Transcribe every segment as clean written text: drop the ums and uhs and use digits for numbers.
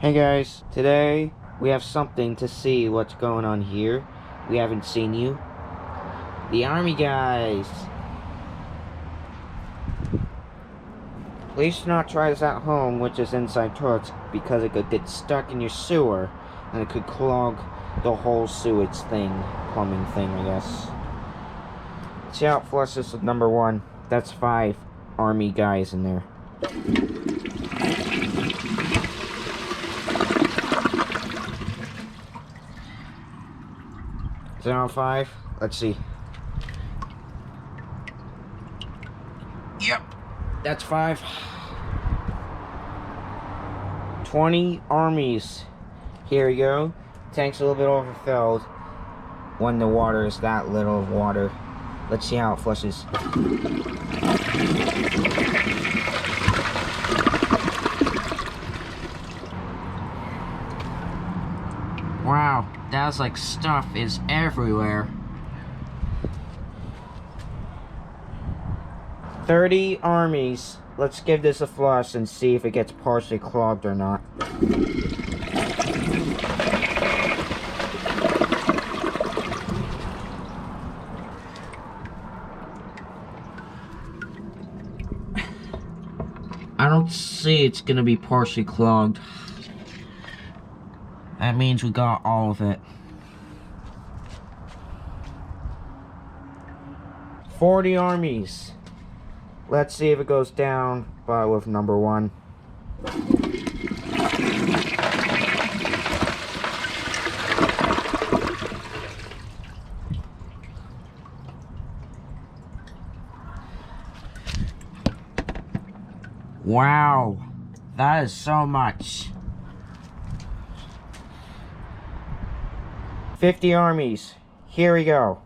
Hey guys, today we have something to see what's going on here. We haven't seen you. The army guys. Please do not try this at home, which is inside toilets, because it could get stuck in your sewer and it could clog the whole sewage thing, plumbing thing, I guess. See how it flushes with number 1. That's 5 army guys in there. Is it on 5? Let's see. Yep, that's 5. 20 armies. Here we go. Tank's a little bit overfilled when the water is that little of water. Let's see how it flushes. Wow, that's like stuff is everywhere. 30 armies. Let's give this a flush and see if it gets partially clogged or not. I don't see it's gonna be partially clogged. That means we got all of it. 40 armies. Let's see if it goes down with number 1. Wow, that is so much. 50 armies. Here we go.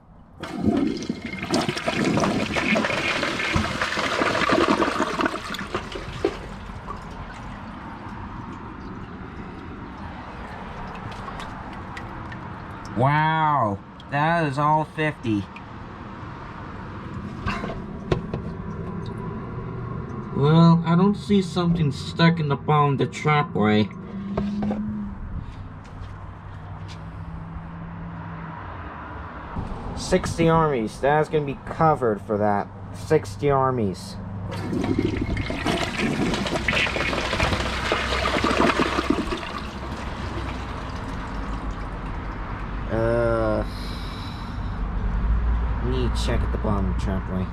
Wow, that is all 50. Well, I don't see something stuck in the bottom of the trapway. $60 armies. That's gonna be covered for that. 60 armies. We need to check at the bottom of the trapway.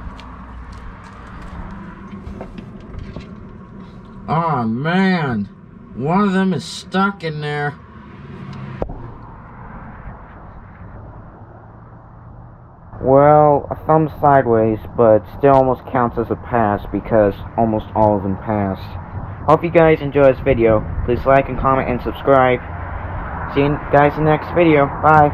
Oh man, one of them is stuck in there. Well, a thumb sideways, but still almost counts as a pass because almost all of them passed. Hope you guys enjoy this video. Please like and comment and subscribe. See you guys in the next video. Bye.